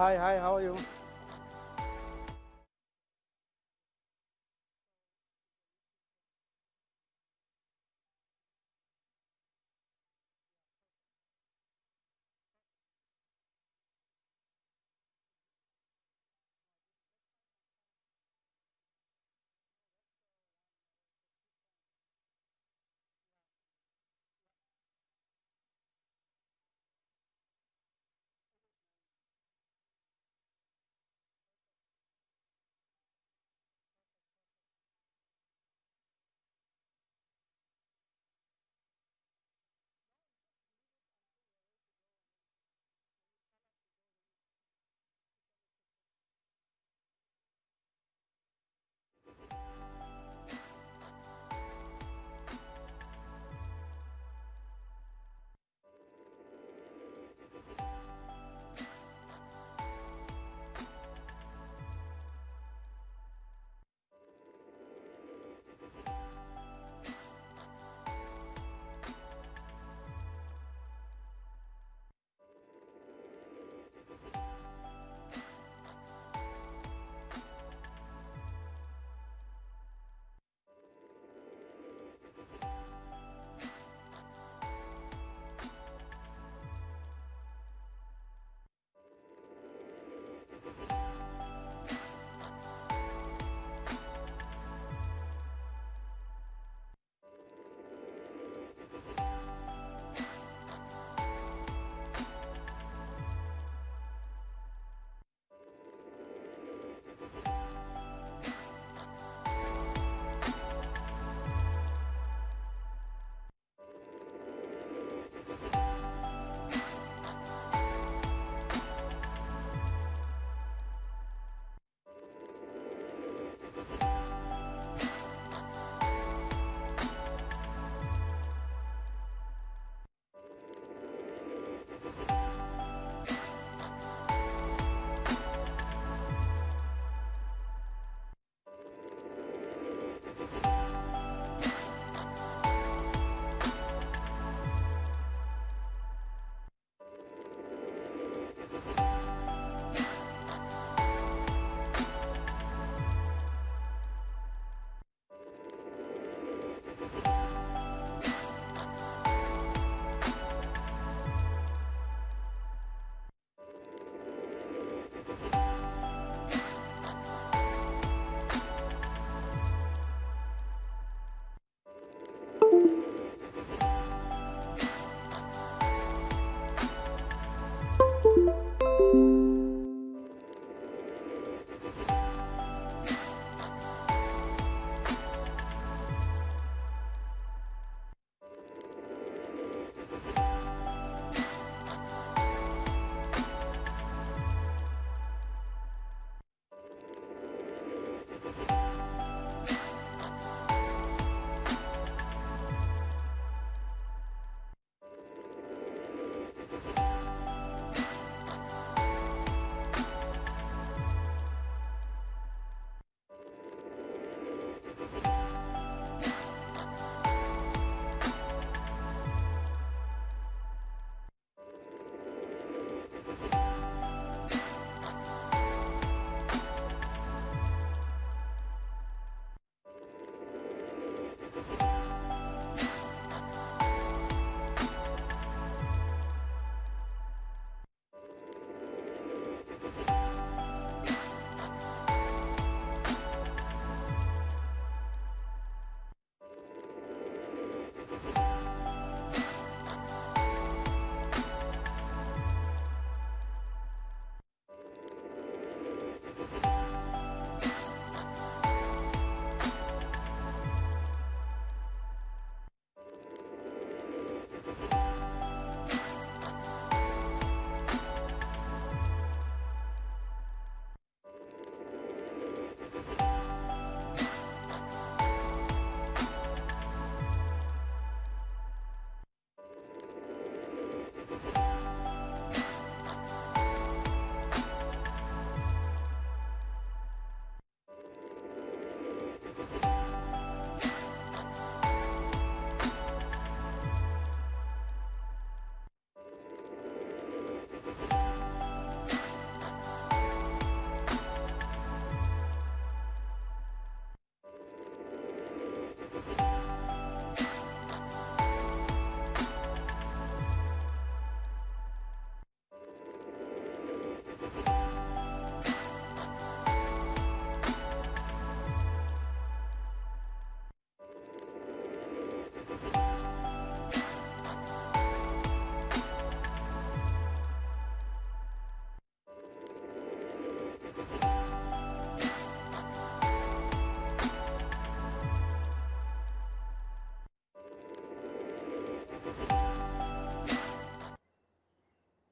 Hi, how are you?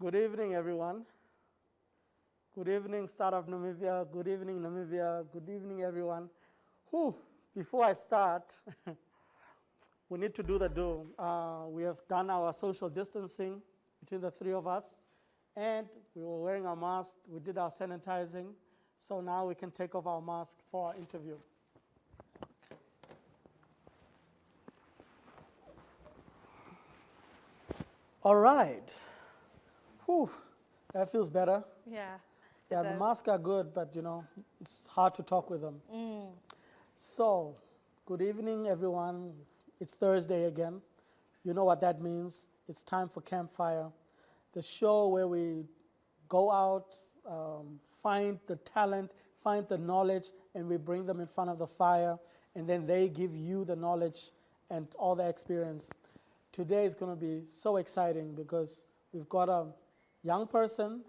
Good evening, everyone. Good evening, Startup Namibia. Good evening, Namibia. Good evening, everyone. Whew, before I start, we need to do the do. We have done our social distancing between the three of us, and we were wearing our masks. We did our sanitizing, so now we can take off our mask for our interview. All right. Whew, that feels better. Yeah. Yeah, the masks are good, but it's hard to talk with them. So, good evening, everyone. It's Thursday again. You know what that means. It's time for Campfire, the show where we go out, find the talent, find the knowledge, and we bring them in front of the fire, and then they give you the knowledge and all the experience. Today is going to be so exciting because we've got a young person,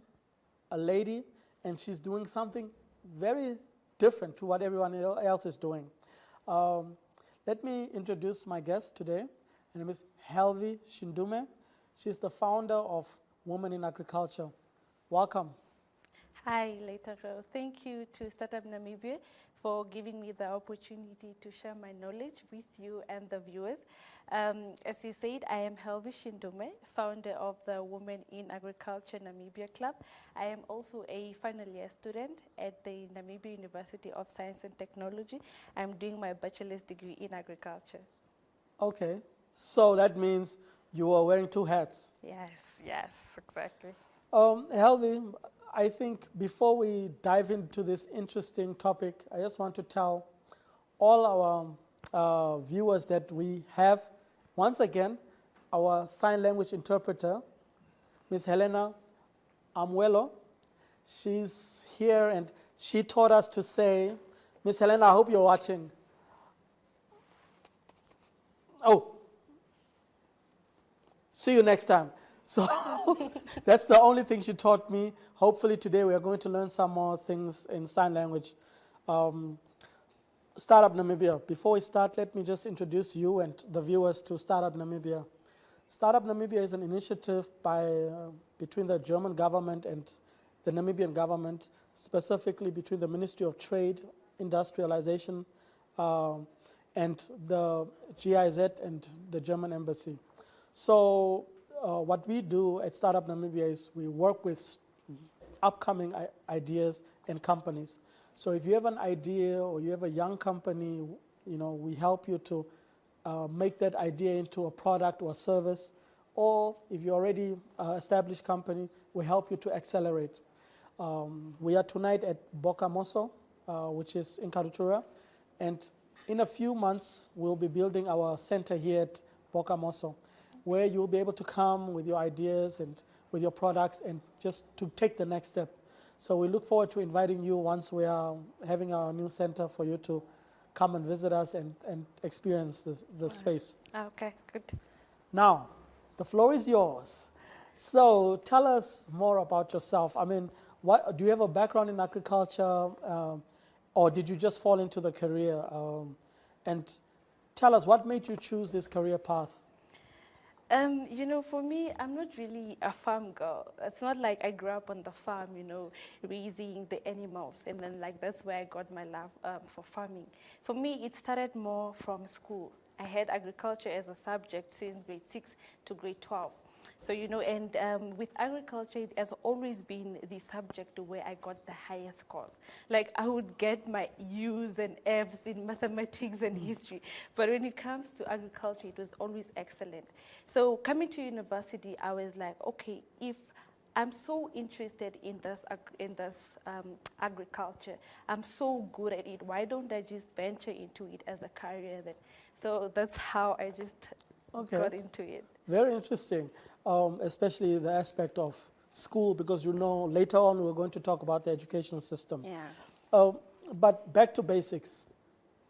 a lady, and she's doing something very different to what everyone else is doing. Let me introduce my guest today. Her name is Helvi Shindume. She's the founder of Women in Agriculture. Welcome. Hi, Leitaro. Thank you to Startup Namibia for giving me the opportunity to share my knowledge with you and the viewers. As you said, I am Helvi Shindume, founder of the Women in Agriculture Namibia Club. I am also a final year student at the Namibia University of Science and Technology. I'm doing my bachelor's degree in agriculture. Okay, so that means you are wearing two hats. Yes, exactly. Helvi, I think before we dive into this interesting topic, I just want to tell all our viewers that we have, once again, our sign language interpreter, Ms. Helena Amuelo. She's here and she taught us to say, Ms. Helena, I hope you're watching. Oh, see you next time. So that's the only thing she taught me. Hopefully today we are going to learn some more things in sign language. Startup Namibia. Before we start, let me just introduce you and the viewers to Startup Namibia. Startup Namibia is an initiative between the German government and the Namibian government, specifically between the Ministry of Trade, Industrialization, and the GIZ and the German Embassy. So what we do at Startup Namibia is we work with upcoming ideas and companies. So if you have an idea or you have a young company, we help you to make that idea into a product or a service. Or if you're already an established company, we help you to accelerate. We are tonight at Bokamoso, which is in Karutura. And in a few months, we'll be building our center here at Bokamoso, where you'll be able to come with your ideas and with your products and just to take the next step. So we look forward to inviting you once we are having our new center for you to come and visit us and experience the space. Okay, good. Now, the floor is yours. So tell us more about yourself. I mean, do you have a background in agriculture or did you just fall into the career? And tell us, what made you choose this career path? For me, I'm not really a farm girl. It's not like I grew up on the farm, raising the animals. And then that's where I got my love for farming. For me, it started more from school. I had agriculture as a subject since grade 6 to grade 12. So, and with agriculture, it has always been the subject where I got the highest scores. Like, I would get my U's and F's in mathematics and history. But when it comes to agriculture, it was always excellent. So coming to university, I was like, okay, if I'm so interested in this agriculture, I'm so good at it, why don't I just venture into it as a career then? So that's how I just got into it. Very interesting, especially the aspect of school, because later on we're going to talk about the education system. Yeah. But back to basics,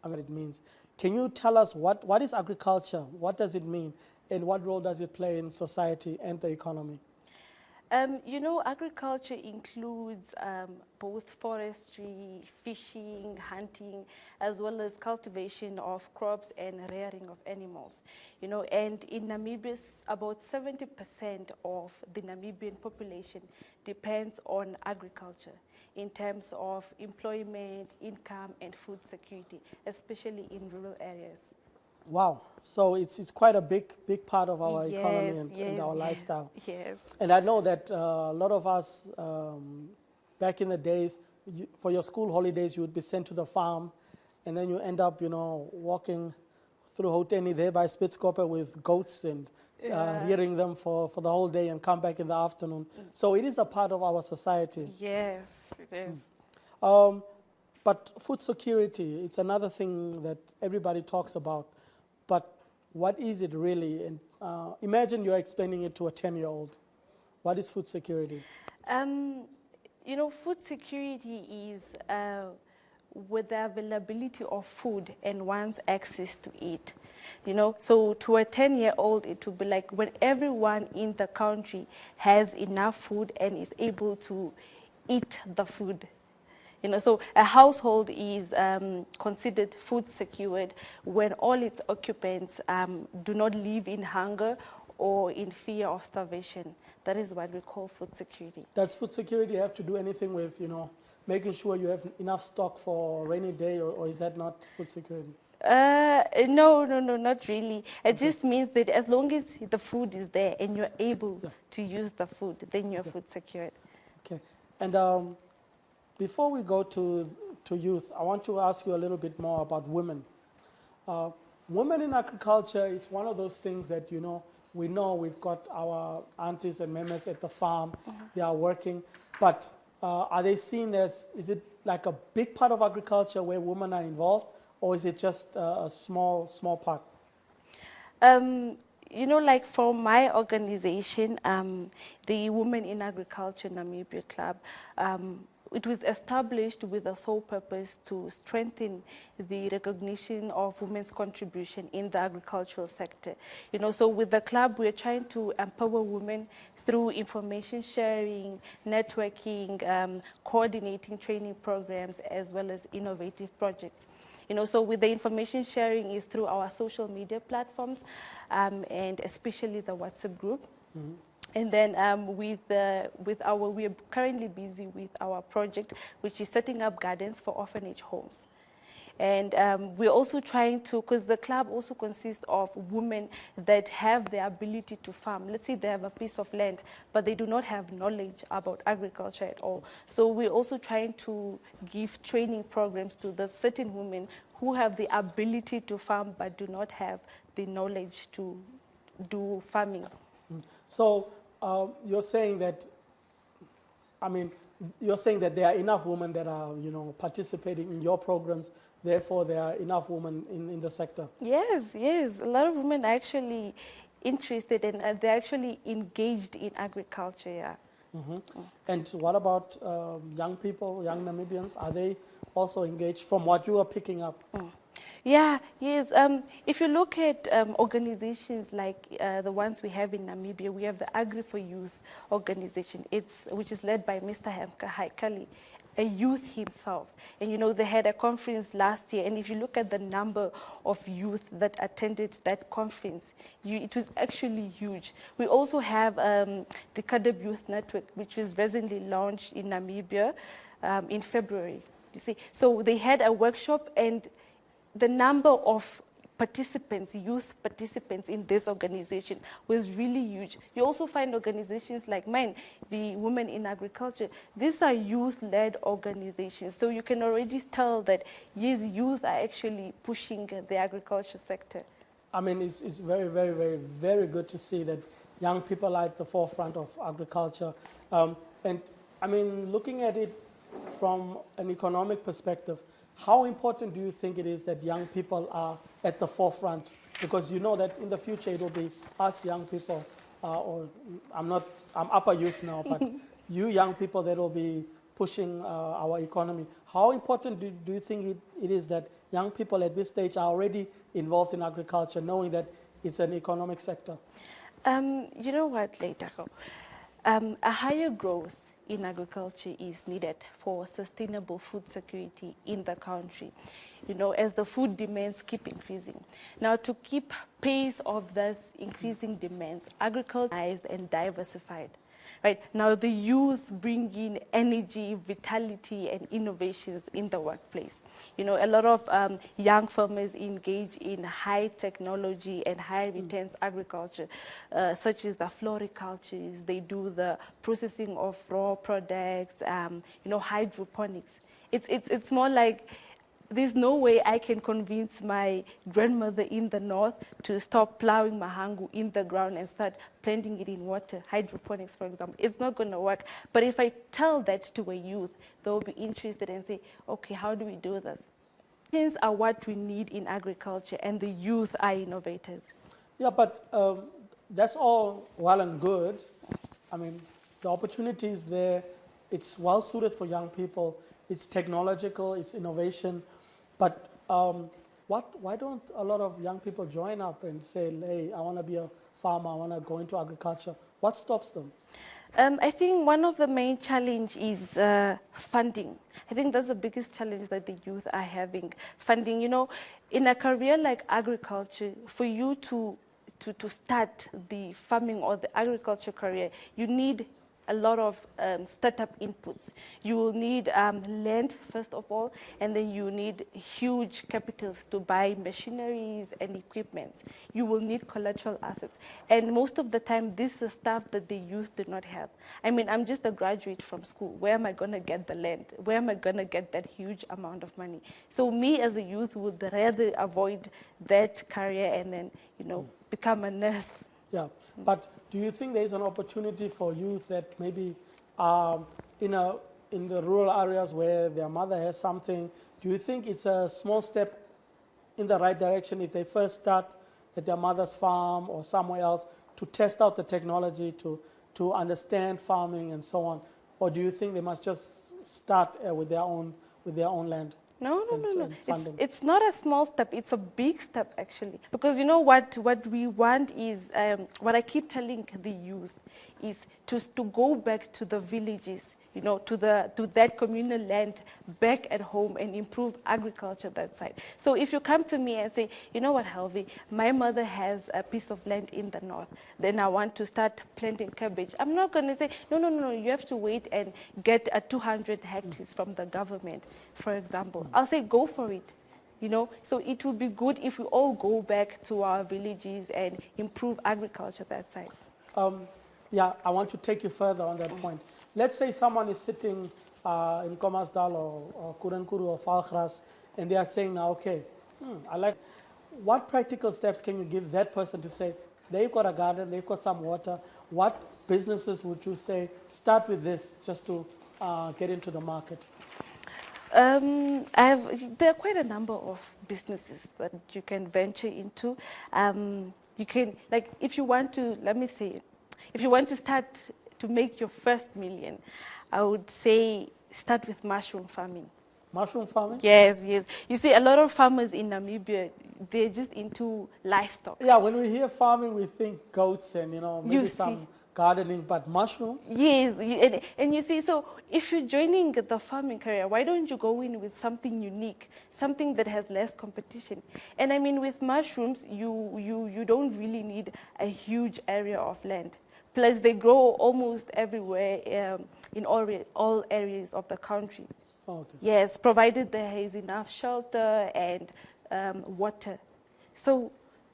it means. Can you tell us what is agriculture? What does it mean? And what role does it play in society and the economy? You know, agriculture includes both forestry, fishing, hunting, as well as cultivation of crops and rearing of animals. You know, and in Namibia, about 70% of the Namibian population depends on agriculture in terms of employment, income, and food security, especially in rural areas. Wow. So it's quite a big part of our economy Yes, and our lifestyle. yes. And I know that a lot of us, back in the days, for your school holidays, you would be sent to the farm, and then you end up, walking through Hoteni there by Spitzkoppe with goats and Yeah. rearing them for the whole day and come back in the afternoon. So it is a part of our society. Yes, it is. But food security, it's another thing that everybody talks about. But what is it really? And imagine you're explaining it to a 10-year-old. What is food security? You know, food security is with the availability of food and one's access to it. You know, so to a 10-year-old, it would be like when everyone in the country has enough food and is able to eat the food. You know, so a household is considered food secured when all its occupants do not live in hunger or in fear of starvation. That is what we call food security. Does food security have to do anything with, making sure you have enough stock for a rainy day, or is that not food security? No, not really. It just means that as long as the food is there and you're able to use the food, then you're food secured. Okay. And before we go to youth, I want to ask you a little bit more about women. Women in agriculture is one of those things that, we know we've got our aunties and members at the farm, they are working, but are they seen as, is it like a big part of agriculture where women are involved, or is it just a small part? You know, like for my organization, the Women in Agriculture Namibia Club, it was established with the sole purpose to strengthen the recognition of women's contribution in the agricultural sector. You know, so with the club, we're trying to empower women through information sharing, networking, coordinating training programs, as well as innovative projects. You know, so with the information sharing is through our social media platforms, and especially the WhatsApp group. Mm-hmm. And then we are currently busy with our project, which is setting up gardens for orphanage homes. And we're also trying to, because the club also consists of women that have the ability to farm. Let's say they have a piece of land, but they do not have knowledge about agriculture at all. So we're also trying to give training programs to the certain women who have the ability to farm, but do not have the knowledge to do farming. So you're saying that, you're saying that there are enough women that are, participating in your programs, therefore there are enough women in the sector? Yes. A lot of women are actually interested and they're actually engaged in agriculture, yeah. Mm-hmm. And what about young people, young Namibians? Are they also engaged from what you are picking up? Yeah, yes. If you look at organizations like the ones we have in Namibia, we have the Agri for Youth organization, which is led by Mr. Hemka Haikali, a youth himself. And they had a conference last year, and if you look at the number of youth that attended that conference, it was actually huge. We also have the Kadab Youth Network, which was recently launched in Namibia in February. You see, so they had a workshop, and the number of participants, youth participants in this organization was really huge. You also find organizations like mine, the Women in Agriculture. These are youth-led organizations. So you can already tell that, yes, youth are actually pushing the agriculture sector. It's very, very, very, very good to see that young people are at the forefront of agriculture. Looking at it from an economic perspective, how important do you think it is that young people are at the forefront? Because you know that in the future it will be us young people, I'm upper youth now, but you young people that will be pushing our economy. How important do you think it is that young people at this stage are already involved in agriculture, knowing that it's an economic sector? You know what, Leitako? A higher growth in agriculture is needed for sustainable food security in the country, as the food demands keep increasing. Now, to keep pace of this increasing demands, agriculture is and diversified. Right now, the youth bring in energy, vitality, and innovations in the workplace. A lot of young farmers engage in high technology and high returns agriculture, such as the floricultures. They do the processing of raw products, hydroponics. It's more like there's no way I can convince my grandmother in the north to stop plowing mahangu in the ground and start planting it in water, hydroponics, for example. It's not going to work. But if I tell that to a youth, they'll be interested and say, okay, how do we do this? Things are what we need in agriculture, and the youth are innovators. Yeah, but that's all well and good. I mean, the opportunity is there. It's well suited for young people. It's technological, it's innovation. But why don't a lot of young people join up and say, hey, I want to be a farmer, I want to go into agriculture? What stops them? I think one of the main challenge is funding. I think that's the biggest challenge that the youth are having. Funding, in a career like agriculture, for you to start the farming or the agriculture career, you need a lot of startup inputs. You will need land, first of all, and then you need huge capitals to buy machineries and equipment. You will need collateral assets. And most of the time, this is the stuff that the youth do not have. I mean, I'm just a graduate from school. Where am I going to get the land? Where am I going to get that huge amount of money? So me as a youth would rather avoid that career and then, become a nurse. Yeah, but do you think there's an opportunity for youth that maybe in the rural areas where their mother has something, do you think it's a small step in the right direction if they first start at their mother's farm or somewhere else to test out the technology, to understand farming and so on? Or do you think they must just start with their own land? No. It's not a small step. It's a big step, actually. Because what we want is, what I keep telling the youth is to go back to the villages, to that communal land back at home and improve agriculture that side. So if you come to me and say, you know what, Helvi, my mother has a piece of land in the north, then I want to start planting cabbage. I'm not going to say, no, you have to wait and get 200 hectares from the government, for example. I'll say, go for it. So it would be good if we all go back to our villages and improve agriculture that side. Yeah, I want to take you further on that point. Let's say someone is sitting in Komasdal or Kurenkuru or Falgras, and they are saying now, okay, I like. What practical steps can you give that person to say, they've got a garden, they've got some water. What businesses would you say, start with this just to get into the market? There are quite a number of businesses that you can venture into. You can, if you want to, if you want to start to make your first million, I would say start with mushroom farming. Mushroom farming? Yes. You see, a lot of farmers in Namibia, they're just into livestock. Yeah, when we hear farming, we think goats and, maybe some gardening, but mushrooms? Yes, and you see, so if you're joining the farming career, why don't you go in with something unique, something that has less competition? And I mean, with mushrooms, you don't really need a huge area of land. Plus, they grow almost everywhere in all areas of the country. Okay. Yes, provided there is enough shelter and water. So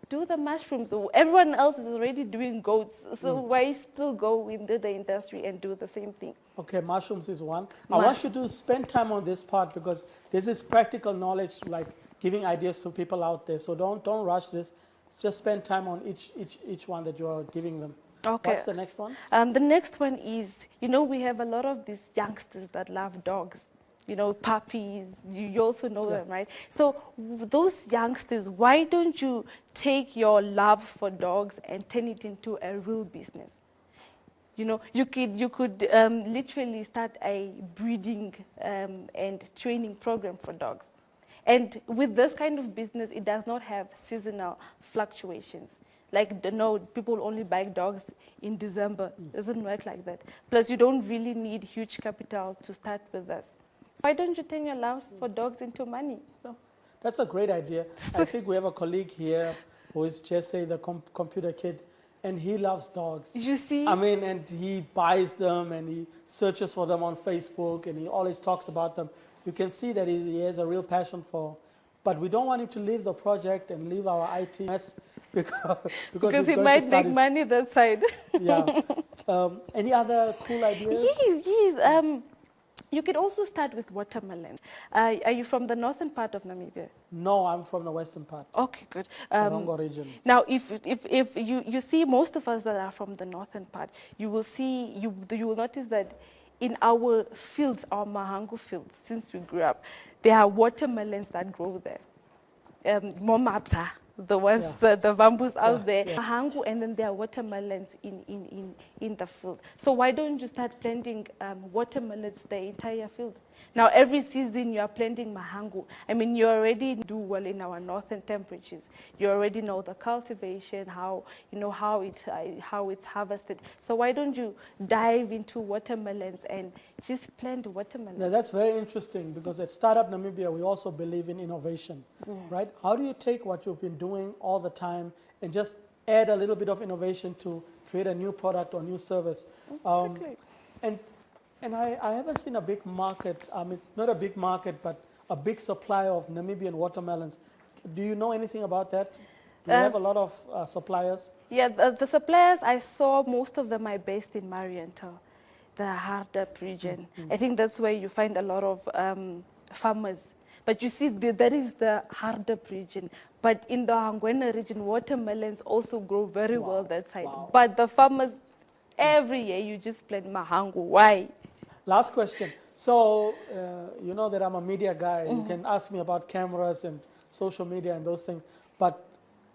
do the mushrooms. Everyone else is already doing goats, so why still go into the industry and do the same thing? Okay, mushrooms is one. I want you to spend time on this part because this is practical knowledge, like giving ideas to people out there. So don't rush this. Just spend time on each one that you are giving them. Okay. What's the next one? The next one is, we have a lot of these youngsters that love dogs. Puppies, you also know them, right? So those youngsters, why don't you take your love for dogs and turn it into a real business? You could literally start a breeding and training program for dogs. And with this kind of business, it does not have seasonal fluctuations. Like, no, people only buy dogs in December. It doesn't work like that. Plus, you don't really need huge capital to start with us. Why don't you turn your love for dogs into money? No, that's a great idea. I think we have a colleague here who is Jesse, the computer kid, and he loves dogs. You see? I mean, and he buys them and he searches for them on Facebook and he always talks about them. You can see that he has a real passion for. But we don't want him to leave the project and leave our IT mess because he might make money that side. Yeah. Any other cool ideas? Yes. You could also start with watermelon. Are you from the northern part of Namibia? No, I'm from the western part. Okay, good. The Rongo region. Now, if you see most of us that are from the northern part, you will notice that in our fields, our Mahangu fields, since we grew up, there are watermelons that grow there. Momapsa, the ones, the bamboos out there, Mahangu, and then there are watermelons in the field. So why don't you start planting watermelons the entire field? Now, every season you are planting mahangu. I mean, you already do well in our northern temperatures. You already know the cultivation, how it's harvested. So why don't you dive into watermelons and just plant watermelons? Now, that's very interesting because at Startup Namibia, we also believe in innovation, right? How do you take what you've been doing all the time and just add a little bit of innovation to create a new product or new service? And I haven't seen a big market, I mean, not a big market, but a big supply of Namibian watermelons. Do you know anything about that? Do you have a lot of suppliers? Yeah, the suppliers, I saw most of them are based in Mariental, the Hardap region. I think that's where you find a lot of farmers. But you see, that is the Hardap region. But in the Hangwena region, watermelons also grow very well that side. But the farmers, every year, you just plant mahangu. Why? Last question. So, you know that I'm a media guy. You can ask me about cameras and social media and those things. But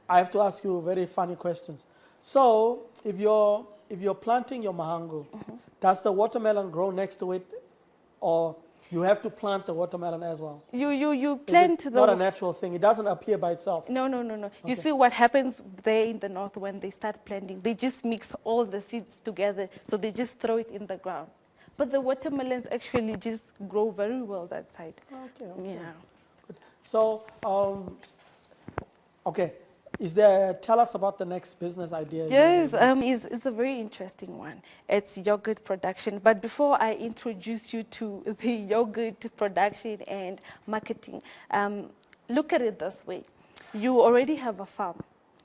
I have to ask you very funny questions. So, if you're planting your mahangu, does the watermelon grow next to it, or you have to plant the watermelon as well? You plant not a natural thing. It doesn't appear by itself. No. Okay. You see what happens there in the north when they start planting? They just mix all the seeds together, so they just throw it in the ground. But the watermelons actually just grow very well that side. Okay. Yeah. Good. So, okay. Tell us about the next business idea. Yes, it's a very interesting one. It's yogurt production. But before I introduce you to the yogurt production and marketing, look at it this way. You already have a farm.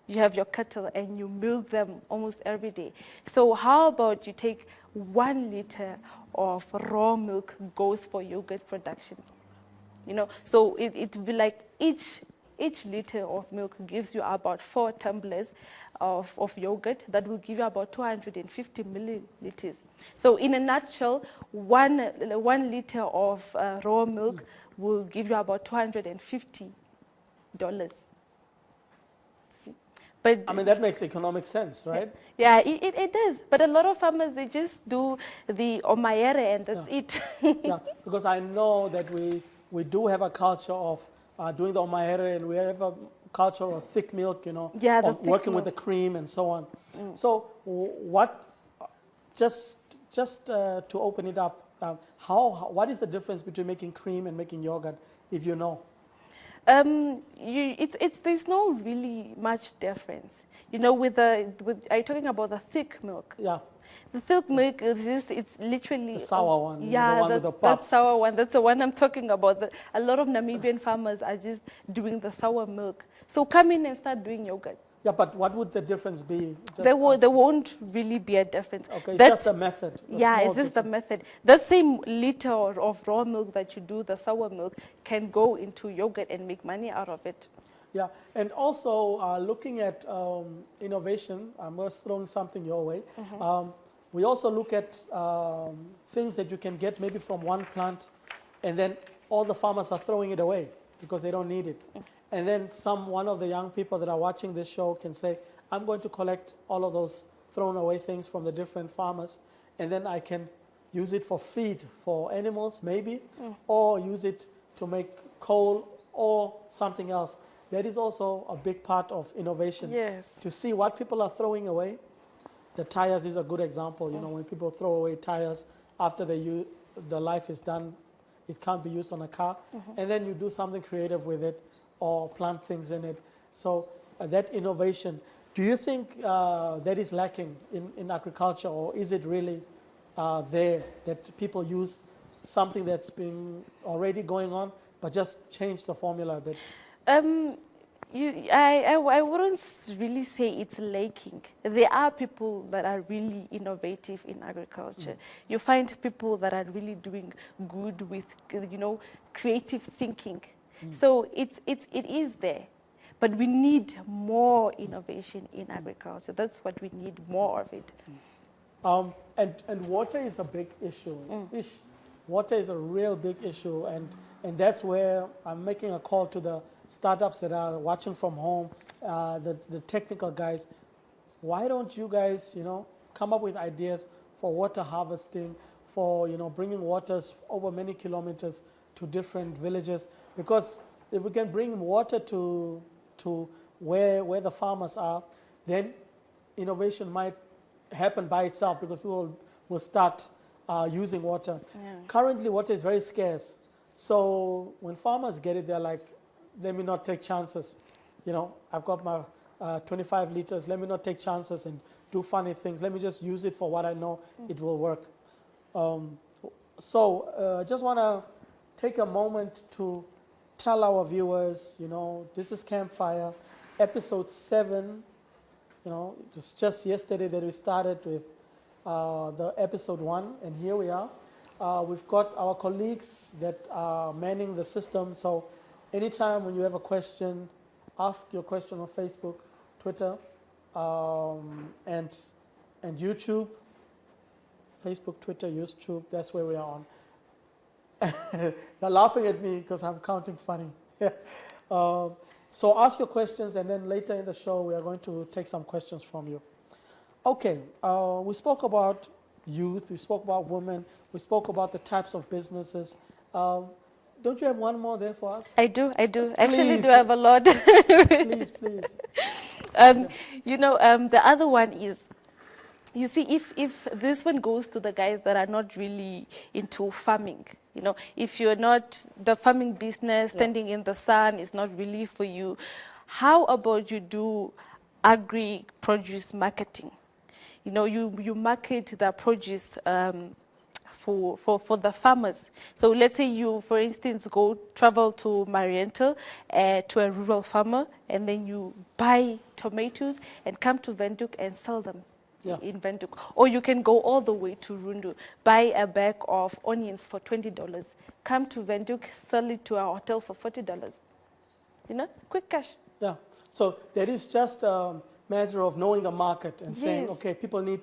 You have your cattle and you milk them almost every day. So how about you take 1 liter of raw milk goes for yogurt production? You know, so it would be like each liter of milk gives you about 4 tumblers of yogurt. That will give you about 250 milliliters. So in a nutshell, one liter of raw milk will give you about $250. But I mean, that makes economic sense, right? Yeah, it does. But a lot of farmers, they just do the omayere and that's it. Yeah, because I know that we do have a culture of doing the omayere, and we have a culture of thick milk, you know, of working with the cream and so on. So just to open it up, what is the difference between making cream and making yogurt, if you know? There's no really much difference. You know, are you talking about the thick milk? Yeah. The thick milk it's literally the sour one. Yeah, the one with the pulp. that sour one. That's the one I'm talking about. A lot of Namibian farmers are just doing the sour milk. So come in and start doing yogurt. Yeah, but what would the difference be? There won't really be a difference. Okay, it's just a method. Yeah, it's just the method. That same liter of raw milk that you do, the sour milk, can go into yogurt and make money out of it. Yeah, and also looking at innovation, I'm just throwing something your way. We also look at things that you can get maybe from one plant, and then all the farmers are throwing it away because they don't need it. And then one of the young people that are watching this show can say, I'm going to collect all of those thrown away things from the different farmers, and then I can use it for feed for animals maybe, or use it to make coal or something else. that is also a big part of innovation. Yes. To see what people are throwing away. The tires is a good example. You know, when people throw away tires after the life is done, it can't be used on a car, and then you do something creative with it or plant things in it. So that innovation, do you think that is lacking in agriculture, or is it really there that people use something that's been already going on, but just change the formula a bit? I wouldn't really say it's lacking. There are people that are really innovative in agriculture. You find people that are really doing good with, you know, creative thinking. So it is there. But we need more innovation in agriculture. That's what we need, more of it. And water is a big issue. Fish, water is a real big issue, and that's where I'm making a call to the startups that are watching from home, the technical guys. Why don't you guys, you know, come up with ideas for water harvesting, for, you know, bringing waters over many kilometers to different villages? Because if we can bring water to where the farmers are, then innovation might happen by itself, because people will start using water. Yeah. Currently, water is very scarce. So when farmers get it, they're like, let me not take chances. You know, I've got my 25 liters. Let me not take chances and do funny things. Let me just use it for what I know it will work. So just want to take a moment to tell our viewers, you know, this is Campfire, episode 7. You know, it was just yesterday that we started with the episode 1, and here we are. We've got our colleagues that are manning the system. So anytime when you have a question, ask your question on Facebook, Twitter, and YouTube. Facebook, Twitter, YouTube, that's where we are on. They're laughing at me because I'm counting funny. So ask your questions, and then later in the show we are going to take some questions from you. Okay, we spoke about youth, we spoke about women, we spoke about the types of businesses. Don't you have one more there for us? I do. Please. Actually, do have a lot. Please. You know, the other one is, you see, if this one goes to the guys that are not really into farming, you know, if you're not, the farming business, standing in the sun is not really for you, how about you do agri-produce marketing? You know, you market the produce for the farmers. So let's say you, for instance, travel to Mariental, to a rural farmer, and then you buy tomatoes and come to Windhoek and sell them in Windhoek. Or you can go all the way to Rundu, buy a bag of onions for $20, come to Windhoek, sell it to a hotel for $40. You know, quick cash. Yeah, so that is just a matter of knowing the market and saying, okay, people need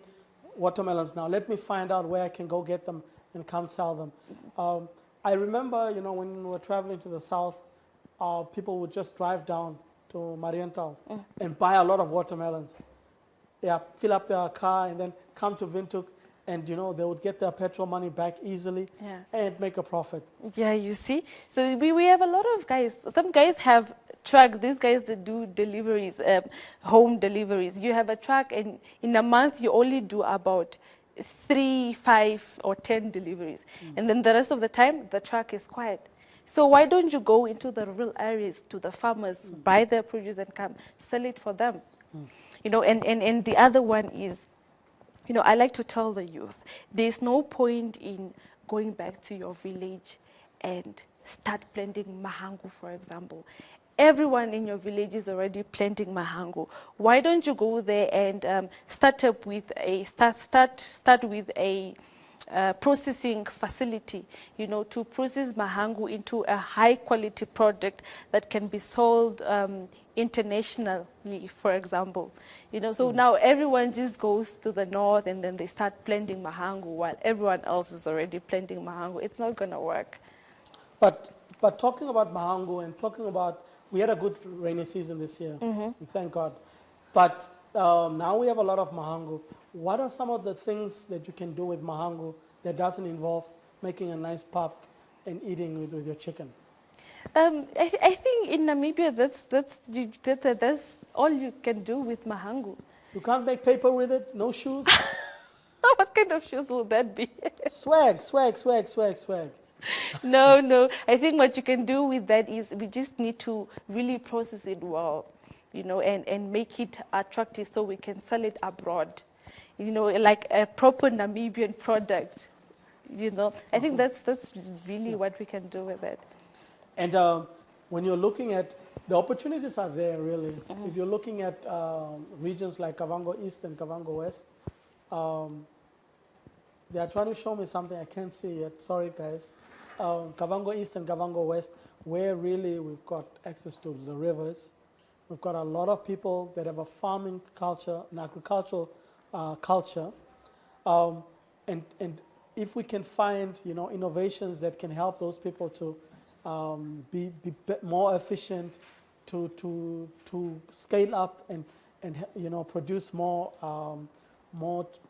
watermelons now. Let me find out where I can go get them and come sell them. I remember, you know, when we were traveling to the south, people would just drive down to Mariental and buy a lot of watermelons. Yeah, fill up their car and then come to Windhoek, and, you know, they would get their petrol money back easily and make a profit. Yeah, you see? So we have a lot of guys. Some guys have truck, these guys that do deliveries, home deliveries. You have a truck, and in a month you only do about 3, 5, or 10 deliveries. And then the rest of the time, the truck is quiet. So why don't you go into the rural areas to the farmers, buy their produce and come sell it for them? You know, and the other one is, you know, I like to tell the youth, there's no point in going back to your village and start planting mahangu, for example. Everyone in your village is already planting mahangu. Why don't you go there and start with a processing facility, you know, to process mahangu into a high quality product that can be sold internationally, for example. You know, so now everyone just goes to the north and then they start planting mahangu while everyone else is already planting mahangu. It's not going to work. But talking about mahangu and talking about, we had a good rainy season this year, thank God. But now we have a lot of mahangu. What are some of the things that you can do with mahangu that doesn't involve making a nice pap and eating it with your chicken? I think in Namibia, that's all you can do with mahangu. You can't make paper with it? No shoes? What kind of shoes would that be? Swag, swag, swag, swag, swag. No, no. I think what you can do with that is we just need to really process it well, and make it attractive so we can sell it abroad, like a proper Namibian product, I think that's really what we can do with it. And when you're looking at, the opportunities are there really. If you're looking at regions like Kavango East and Kavango West, they are trying to show me something I can't see yet. Sorry, guys. Kavango East and Kavango West, where really we've got access to the rivers. We've got a lot of people that have a farming culture, an agricultural culture. And if we can find, innovations that can help those people to be more efficient, to scale up and produce more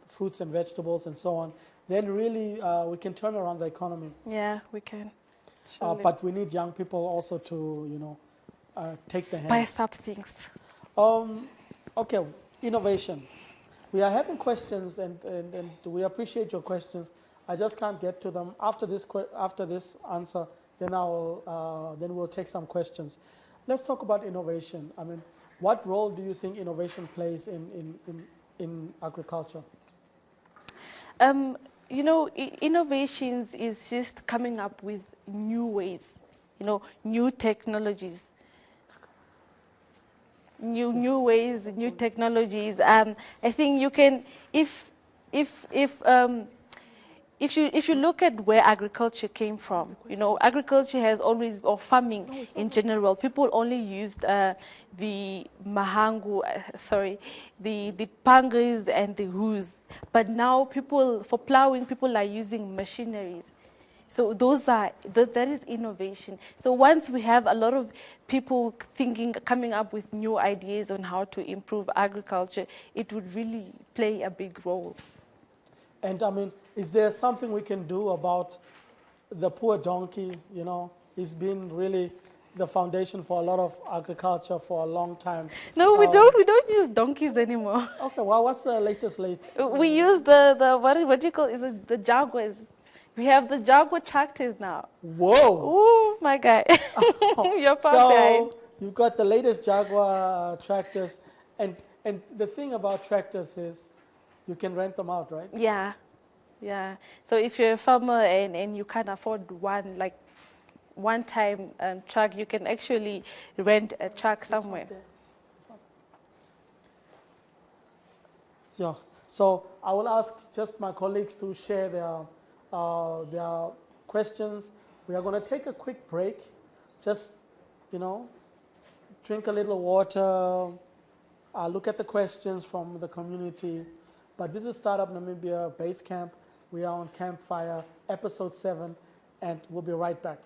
fruits and vegetables and so on, then really we can turn around the economy. Yeah, we can. Surely. But we need young people also to take the hand. Spice up things. Okay, innovation. We are having questions and we appreciate your questions. I just can't get to them. After this answer, then we'll take some questions. Let's talk about innovation. I mean, what role do you think innovation plays in agriculture? Innovations is just coming up with new ways, new technologies. New ways, new technologies. I think you can, if you look at where agriculture came from, agriculture has always, or farming in general, people only used the mahangu, the pangas and the hoes. But now for plowing, people are using machineries. So that is innovation. So once we have a lot of people coming up with new ideas on how to improve agriculture, it would really play a big role. And I mean, is there something we can do about the poor donkey? It's been really the foundation for a lot of agriculture for a long time. No, we don't use donkeys anymore. Okay, well, what's the latest? We use what do you call it? The Jaguars. We have the Jaguar tractors now. Whoa! Oh my God! You're far behind. So you've got the latest Jaguar tractors, and the thing about tractors is you can rent them out, right? Yeah, yeah. So if you're a farmer and you can't afford one-time truck, you can actually rent a truck somewhere. Yeah. So I will ask just my colleagues to share their questions. We are going to take a quick break. Just, drink a little water, look at the questions from the community. But this is Startup Namibia Base Camp. We are on Campfire, episode 7, and we'll be right back.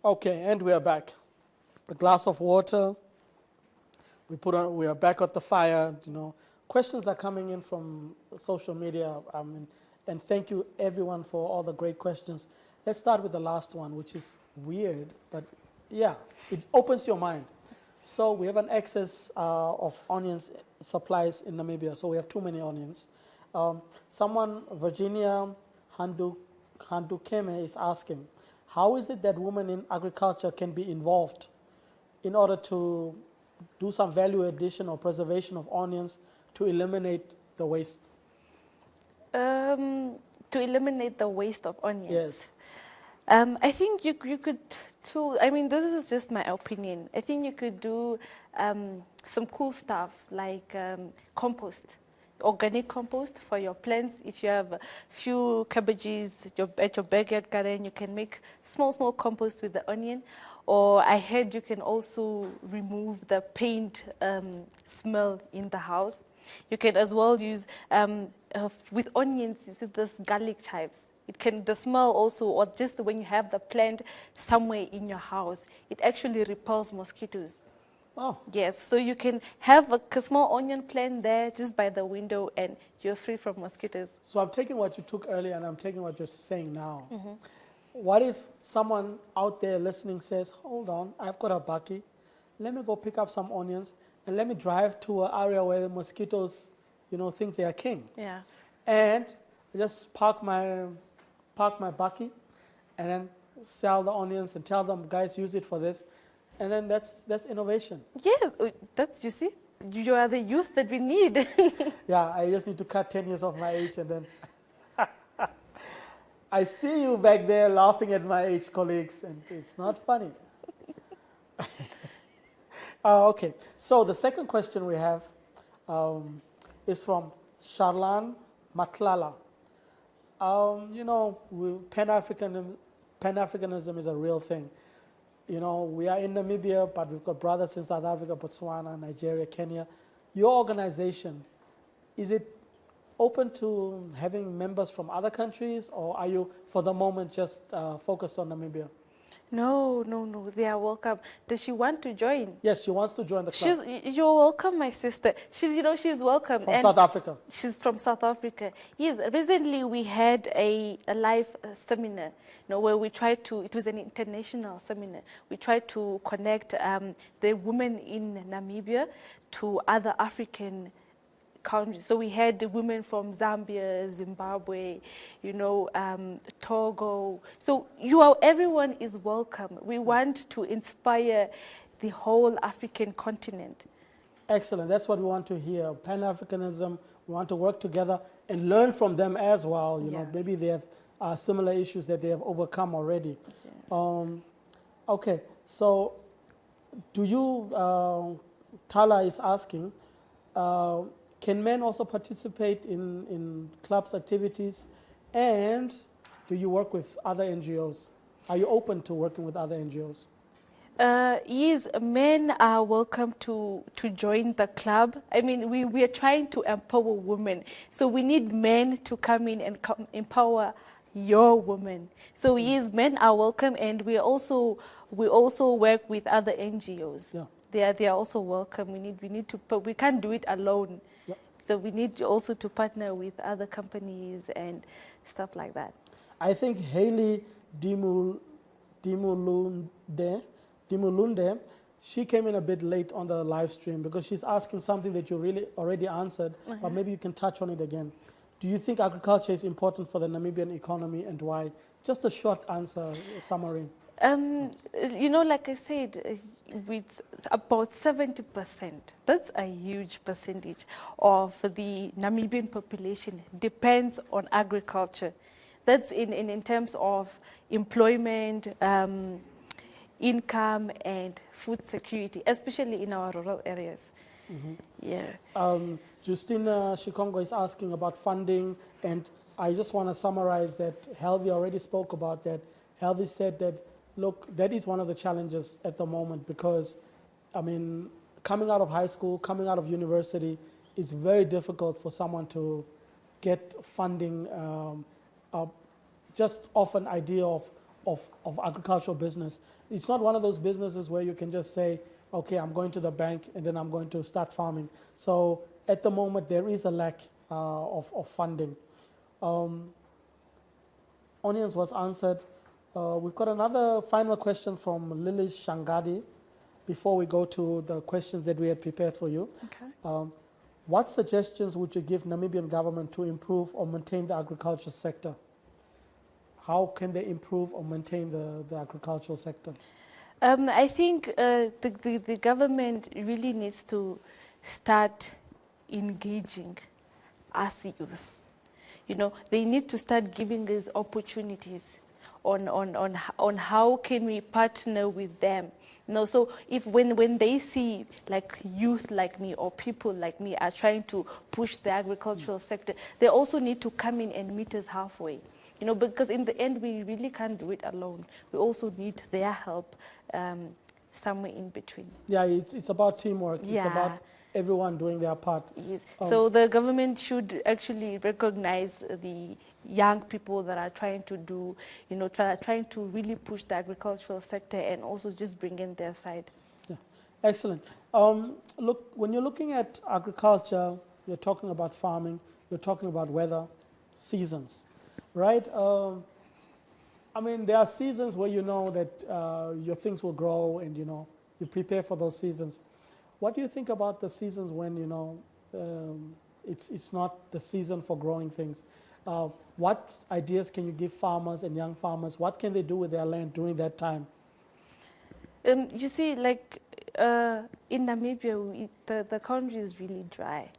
Okay, and we are back. A glass of water. We are back at the fire. Questions are coming in from social media. And thank you everyone for all the great questions. Let's start with the last one, which is weird, but yeah, it opens your mind. So we have an excess of onions supplies in Namibia. So we have too many onions. Someone, Virginia Handukeme, is asking, how is it that women in agriculture can be involved in order to do some value addition or preservation of onions to eliminate the waste? To eliminate the waste of onions? Yes. I think you could too. I mean, this is just my opinion. I think you could do some cool stuff like compost. organic compost for your plants. If you have a few cabbages at your backyard garden, you can make small compost with the onion. Or I heard you can also remove the paint smell in the house. You can as well use, with onions, you see this garlic chives. It can, the smell also, or just when you have the plant somewhere in your house, it actually repels mosquitoes. Oh, Yes, so you can have a small onion plant there just by the window and you're free from mosquitoes. so I'm taking what you took earlier and I'm taking what you're saying now. What if someone out there listening says, hold on, I've got a bucky, let me go pick up some onions and let me drive to an area where the mosquitoes, think they are king. Yeah. And just park my bucky and then sell the onions and tell them, guys, use it for this. And then that's innovation. Yeah, that's, you see, you are the youth that we need. Yeah, I just need to cut 10 years off my age and then I see you back there laughing at my age, colleagues, and it's not funny. Okay, so the second question we have is from Charlan Matlala. Pan-Africanism is a real thing. We are in Namibia, but we've got brothers in South Africa, Botswana, Nigeria, Kenya. Your organization, is it open to having members from other countries, or are you, for the moment, just focused on Namibia? No, they are welcome. Does she want to join? Yes, she wants to join the club. You're welcome, my sister. She's welcome. From South Africa. She's from South Africa. Yes, recently we had a live seminar, where we tried to, it was an international seminar. We tried to connect the women in Namibia to other African countries. So we had the women from Zambia, Zimbabwe, Togo. So everyone is welcome. We want to inspire the whole African continent. Excellent. That's what we want to hear. Pan-Africanism. We want to work together and learn from them as well. Maybe they have similar issues that they have overcome already. Yes. Okay. So, do you? Tala is asking. Can men also participate in clubs activities? And do you work with other NGOs? Are you open to working with other NGOs? Yes, men are welcome to join the club. I mean, we are trying to empower women. So we need men to come in and empower your women. So yes, men are welcome, and we also work with other NGOs. Yeah. They are also welcome. We can't do it alone. So we need also to partner with other companies and stuff like that. I think Hayley Dimulunde, she came in a bit late on the live stream because she's asking something that you really already answered, but maybe you can touch on it again. Do you think agriculture is important for the Namibian economy, and why? Just a short answer, summary. Like I said, with about 70%, that's a huge percentage of the Namibian population depends on agriculture. That's in terms of employment, income, and food security, especially in our rural areas. Yeah. Justina Shikongo is asking about funding, and I just want to summarize that Helvi already spoke about that. Helvi said that, look, that is one of the challenges at the moment because, coming out of high school, coming out of university, it's very difficult for someone to get funding just off an idea of agricultural business. It's not one of those businesses where you can just say, okay, I'm going to the bank and then I'm going to start farming. So at the moment, there is a lack of funding. Onions was answered. We've got another final question from Lily Shangadi before we go to the questions that we had prepared for you. Okay. What suggestions would you give Namibian government to improve or maintain the agriculture sector? How can they improve or maintain the agricultural sector? I think the government really needs to start engaging us youth. They need to start giving us opportunities on how can we partner with them. So if when they see like youth like me or people like me are trying to push the agricultural sector, they also need to come in and meet us halfway. Because in the end, we really can't do it alone. We also need their help somewhere in between. Yeah, it's about teamwork. Yeah. It's about everyone doing their part. Yes. So the government should actually recognize the young people that are trying to do, trying to really push the agricultural sector and also just bring in their side. Yeah, excellent. Look, when you're looking at agriculture, you're talking about farming, you're talking about weather, seasons, right? I mean, there are seasons where you know that your things will grow and, you prepare for those seasons. What do you think about the seasons when, it's not the season for growing things? What ideas can you give farmers and young farmers? What can they do with their land during that time? You see, like in Namibia, the country is really dry,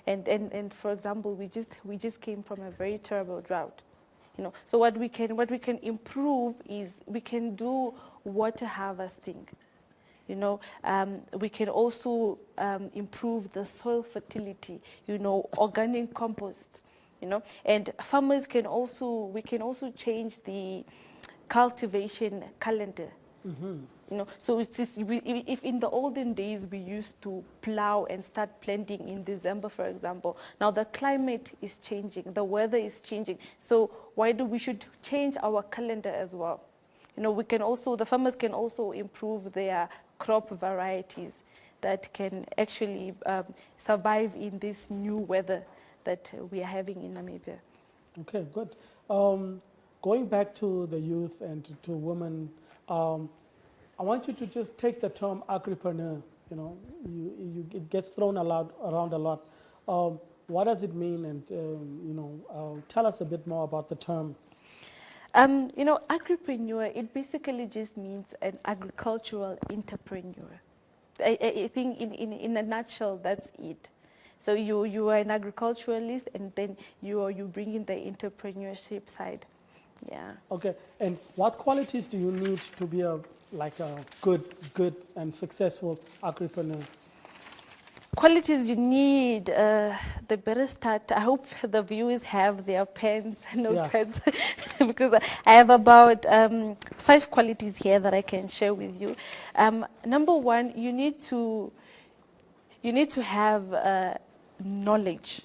and for example, we just came from a very terrible drought. So what we can improve is we can do water harvesting. We can also improve the soil fertility. Organic compost. And farmers we can also change the cultivation calendar. Mm-hmm. So it's just, if in the olden days we used to plow and start planting in December, for example, now the climate is changing, the weather is changing. So we should change our calendar as well. The farmers can also improve their crop varieties that can actually survive in this new weather that we are having in Namibia. Okay, good. Going back to the youth and to women, I want you to just take the term agripreneur. It gets thrown around a lot. What does it mean? And tell us a bit more about the term. Agripreneur, it basically just means an agricultural entrepreneur. I think in a nutshell, that's it. So you are an agriculturalist, and then you bring in the entrepreneurship side. Yeah. Okay. And what qualities do you need to be a good and successful agripreneur? Qualities you need, the better start. I hope the viewers have their pens and notepads, because I have about 5 qualities here that I can share with you. Number 1, you need to have knowledge.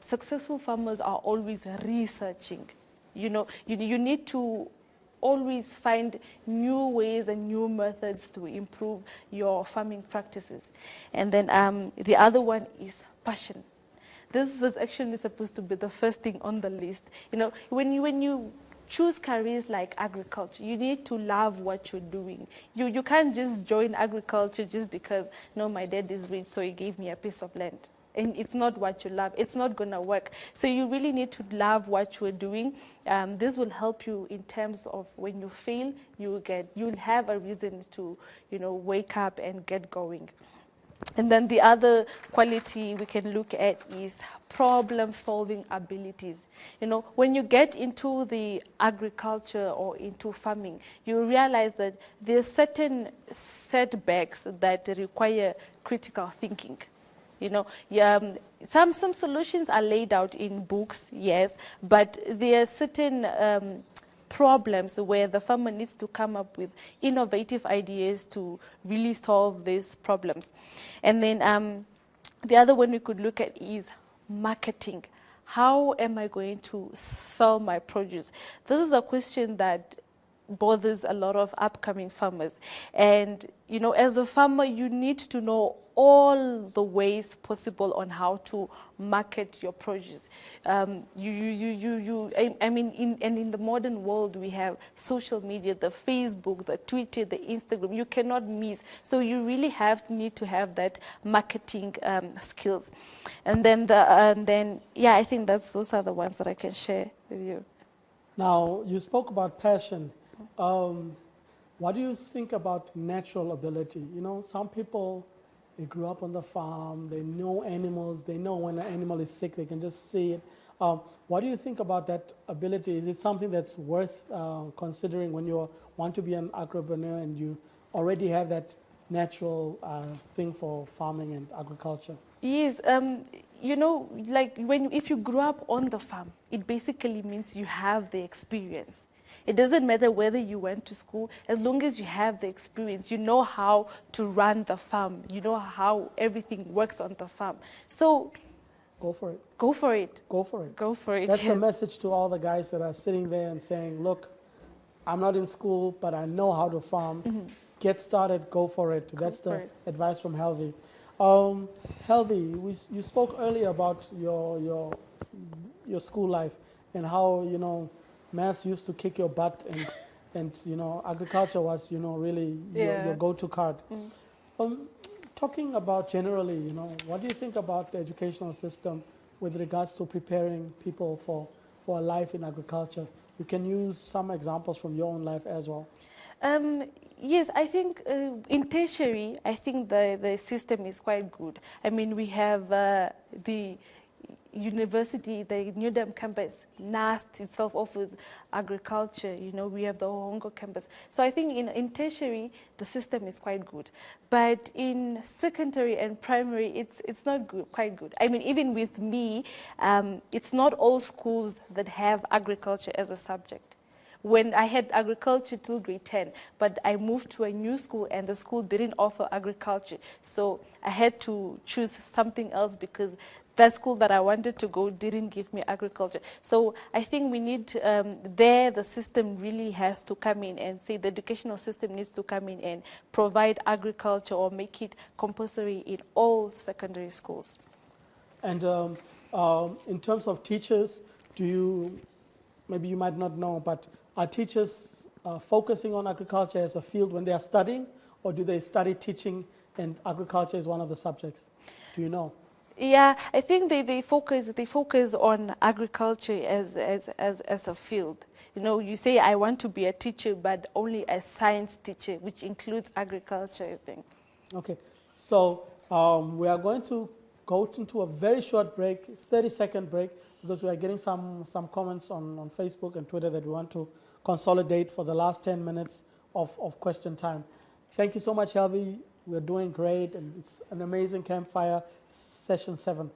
Successful farmers are always researching. You need to always find new ways and new methods to improve your farming practices. And then the other one is passion. This was actually supposed to be the first thing on the list. When you choose careers like agriculture, you need to love what you're doing. You can't just join agriculture just because, my dad is rich, so he gave me a piece of land. And it's not what you love. It's not going to work. So you really need to love what you're doing. This will help you in terms of when you fail, you'll have a reason to, wake up and get going. And then the other quality we can look at is problem-solving abilities. When you get into the agriculture or into farming, you realize that there's certain setbacks that require critical thinking. Some solutions are laid out in books, yes, but there are certain problems where the farmer needs to come up with innovative ideas to really solve these problems. And then the other one we could look at is marketing. How am I going to sell my produce? This is a question that bothers a lot of upcoming farmers. And, as a farmer, you need to know all the ways possible on how to market your produce. In the modern world, we have social media, the Facebook, the Twitter, the Instagram. You cannot miss. So you really need to have that marketing skills. And then I think those are the ones that I can share with you. Now, you spoke about passion. What do you think about natural ability? Some people, they grew up on the farm, they know animals, they know when an animal is sick, they can just see it. What do you think about that ability? Is it something that's worth considering when you want to be an agripreneur and you already have that natural thing for farming and agriculture? Yes, you know, like if you grow up on the farm, it basically means you have the experience. It doesn't matter whether you went to school, as long as you have the experience, you know how to run the farm, you know how everything works on the farm. So Go for it. go for it. Go for it. Go for it. That's the yes. message to all the guys that are sitting there and saying, look, I'm not in school, but I know how to farm. Get started, go for it. That's for the it. advice from Helvi. Helvi, you spoke earlier about your school life and how, you know, maths used to kick your butt and you know, agriculture was, you know, really your go-to card. Talking about generally, you know, what do you think about the educational system with regards to preparing people for a life in agriculture? You can use some examples from your own life as well. Yes, I think in tertiary, I think the system is quite good. I mean, we have the university, the New Dam campus. NAST itself offers agriculture. You know, we have the Hongo campus. So I think in tertiary, the system is quite good. But in secondary and primary, it's not good, quite good. I mean, even with me, it's not all schools that have agriculture as a subject. When I had agriculture till grade 10, but I moved to a new school and the school didn't offer agriculture. So I had to choose something else because that school that I wanted to go didn't give me agriculture. So I think we need, the system really has to come in and say the educational system needs to come in and provide agriculture or make it compulsory in all secondary schools. And in terms of teachers, maybe you might not know, but are teachers focusing on agriculture as a field when they are studying, or do they study teaching and agriculture is one of the subjects? Do you know? Yeah, I think they focus on agriculture as a field. You know, you say I want to be a teacher, but only a science teacher, which includes agriculture, I think. Okay, so we are going to go into a very short break, 30-second break, because we are getting some comments on Facebook and Twitter that we want to consolidate for the last 10 minutes of question time. Thank you so much, Helvi. We're doing great, and it's an amazing campfire, session 7.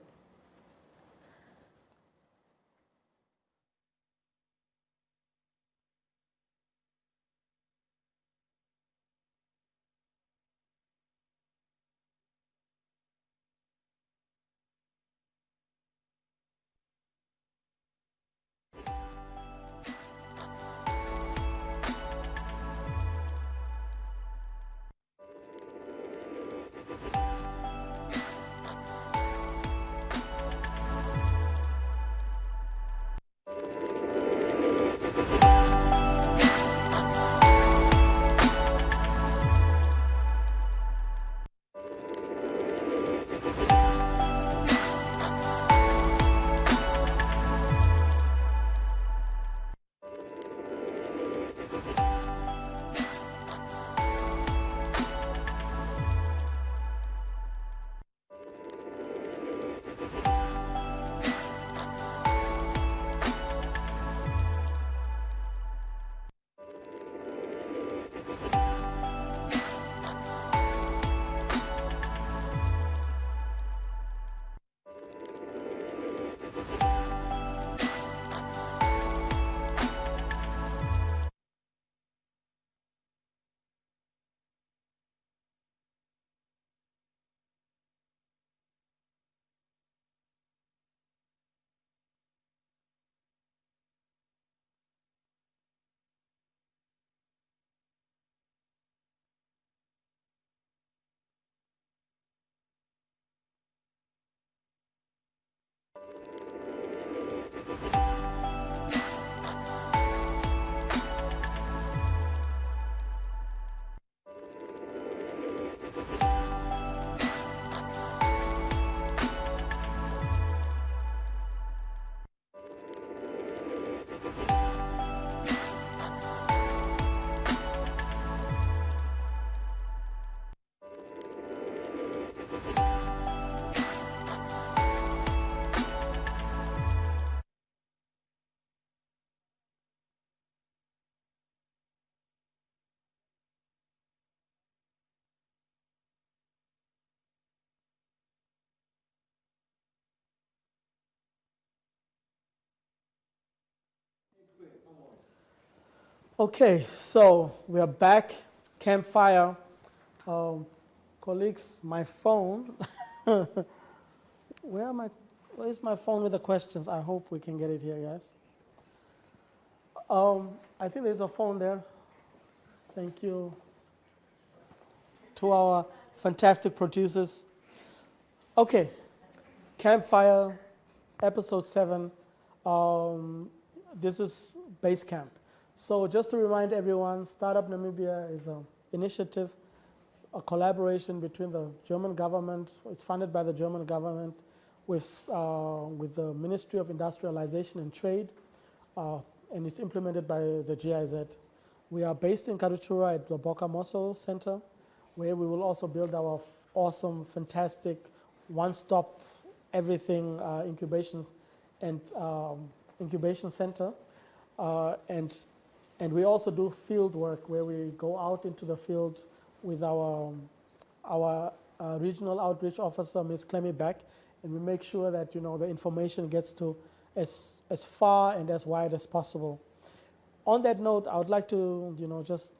Okay, so we are back. Campfire. Um, colleagues, my phone. Where is my phone with the questions? I hope we can get it here, guys. I think there's a phone there. Thank you to our fantastic producers. Okay, Campfire, episode 7. This is Base Camp. So just to remind everyone, Startup Namibia is an initiative, a collaboration between the German government. It's funded by the German government with the Ministry of Industrialization and Trade, and it's implemented by the GIZ. We are based in Karuchura at the Bokamoso Center, where we will also build our awesome, fantastic, one-stop everything incubation center, and we also do field work where we go out into the field with our regional outreach officer, Ms. Clemmy Beck, and we make sure that the information gets to as far and as wide as possible. On that note, I would like to just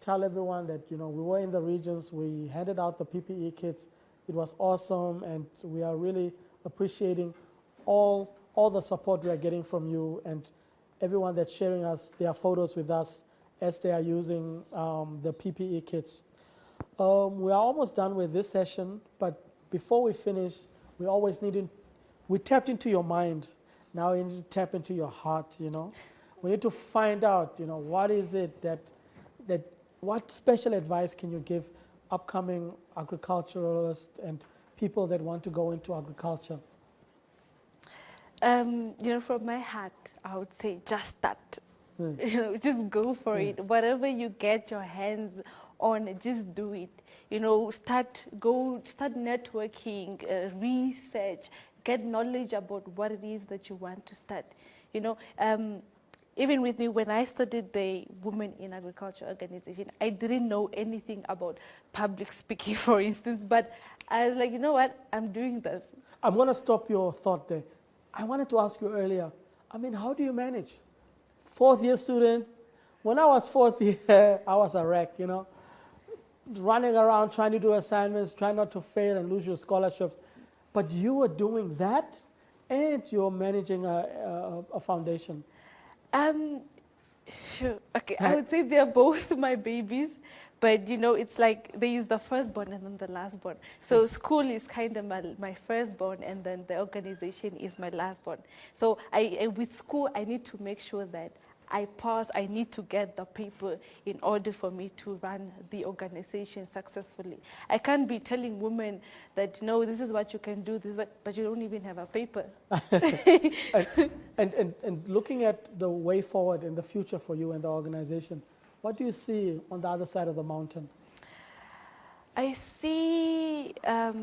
tell everyone that we were in the regions, we handed out the PPE kits. It was awesome, and we are really appreciating all the support we are getting from you and everyone that's sharing their photos with us as they are using the PPE kits. We are almost done with this session, but before we finish, we tapped into your mind. Now we need to tap into your heart, We need to find out, what is it what special advice can you give upcoming agriculturalists and people that want to go into agriculture? From my heart, I would say just start. Just go for it. Whatever you get your hands on, just do it. Start networking, research, get knowledge about what it is that you want to start. Even with me, when I started the Women in Agriculture organization, I didn't know anything about public speaking, for instance, but I was like, you know what, I'm doing this. I'm going to stop your thought there. I wanted to ask you earlier, how do you manage? Fourth year student, when I was fourth year, I was a wreck, running around trying to do assignments, trying not to fail and lose your scholarships. But you were doing that and you're managing a foundation. Sure. Okay, I would say they're both my babies, but it's like there is the firstborn and then the lastborn. So school is kind of my firstborn, and then the organization is my lastborn. So with school, I need to make sure that I pass. I need to get the paper in order for me to run the organization successfully. I can't be telling women that, no, this is what you can do, but you don't even have a paper. and looking at the way forward in the future for you and the organization, what do you see on the other side of the mountain? I see, I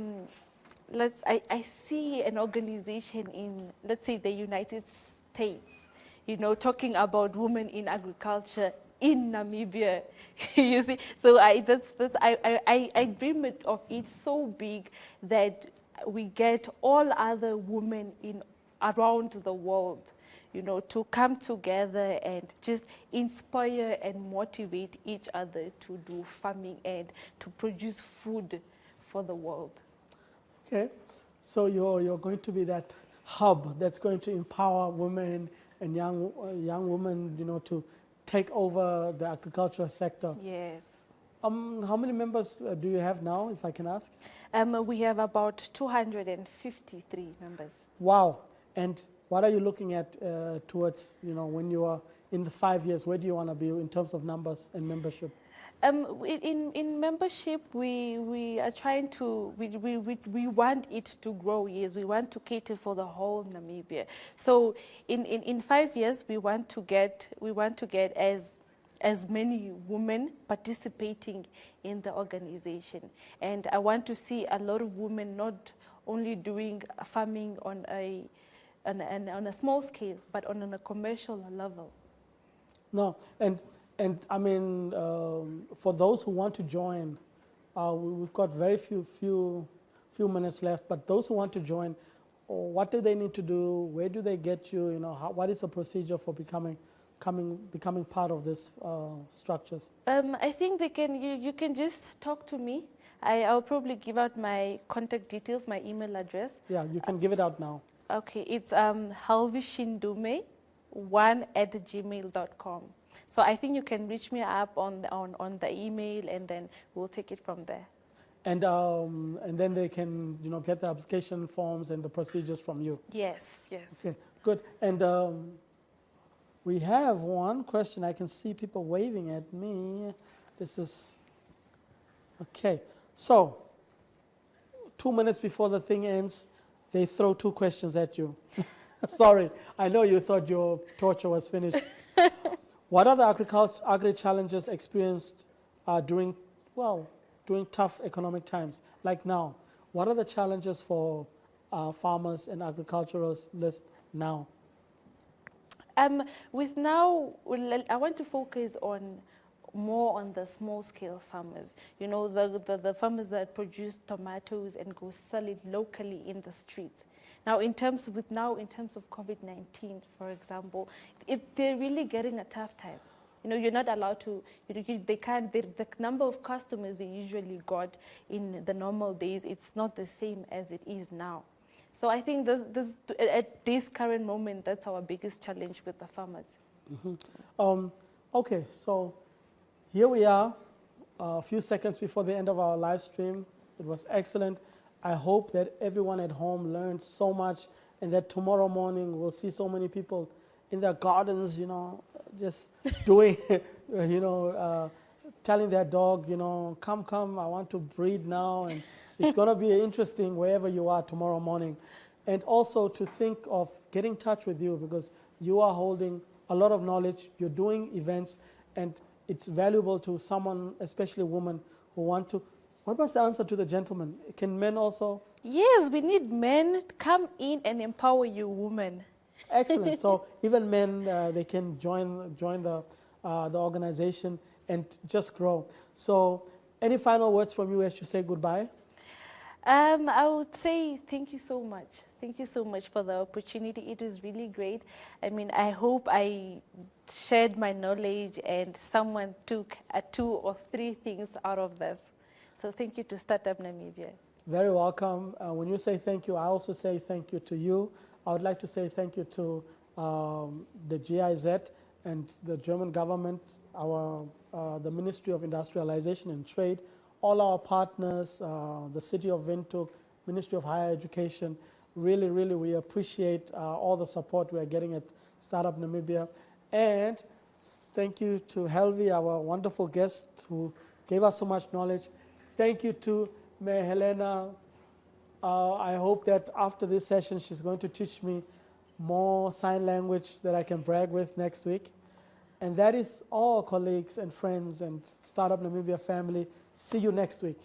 see an organization in, let's say, the United States, talking about women in agriculture in Namibia. You see, so I dream of it so big that we get all other women around the world, to come together and just inspire and motivate each other to do farming and to produce food for the world. Okay, so you're going to be that hub that's going to empower women and young women, to take over the agricultural sector. Yes. How many members do you have now, if I can ask? We have about 253 members. Wow. And what are you looking at towards, when you are in the 5 years, where do you want to be in terms of numbers and membership? In membership, we are trying to, we want it to grow, yes. We want to cater for the whole Namibia. So in 5 years, we want to get as many women participating in the organization. And I want to see a lot of women not only doing farming on a small scale, but on a commercial level. No, and for those who want to join, we've got very few minutes left, but those who want to join, what do they need to do? Where do they get you? What is the procedure for becoming becoming part of this structures? I think they can. You can just talk to me. I'll probably give out my contact details, my email address. Yeah, you can give it out now. Okay, it's halvishindume1@gmail.com. So I think you can reach me up on the email, and then we'll take it from there. And then they can, get the application forms and the procedures from you. Yes, yes. Okay, good. And we have one question. I can see people waving at me. This is, okay. So, 2 minutes before the thing ends, they throw 2 questions at you. Sorry, I know you thought your torture was finished. What are the agri challenges experienced during tough economic times, like now? What are the challenges for farmers and agriculturalists now? With now, I want to focus more on the small-scale farmers. The farmers that produce tomatoes and go sell it locally in the streets. Now, in terms of COVID-19, for example, they're really getting a tough time. You're not allowed to. They can't. The number of customers they usually got in the normal days, it's not the same as it is now. So I think at this current moment, that's our biggest challenge with the farmers. Mm-hmm. Okay, so here we are, a few seconds before the end of our live stream. It was excellent. I hope that everyone at home learned so much, and that tomorrow morning we'll see so many people in their gardens, just doing, telling their dog, come, I want to breed now. And it's going to be interesting wherever you are tomorrow morning. And also to think of getting in touch with you, because you are holding a lot of knowledge, you're doing events, and it's valuable to someone, especially women, who want to. What was the answer to the gentleman? Can men also? Yes, we need men to come in and empower you women. Excellent. So even men, they can join the organization and just grow. So any final words from you as you say goodbye? I would say thank you so much. Thank you so much for the opportunity. It was really great. I mean, I hope I shared my knowledge and someone took 2 or 3 things out of this. So thank you to Startup Namibia. Very welcome. When you say thank you, I also say thank you to you. I would like to say thank you to the GIZ and the German government, the Ministry of Industrialization and Trade, all our partners, the City of Windhoek, Ministry of Higher Education. Really, really, we appreciate all the support we are getting at Startup Namibia. And thank you to Helvi, our wonderful guest who gave us so much knowledge. Thank you to Mayor Helena. I hope that after this session, she's going to teach me more sign language that I can brag with next week. And that is all, colleagues and friends and Startup Namibia family. See you next week.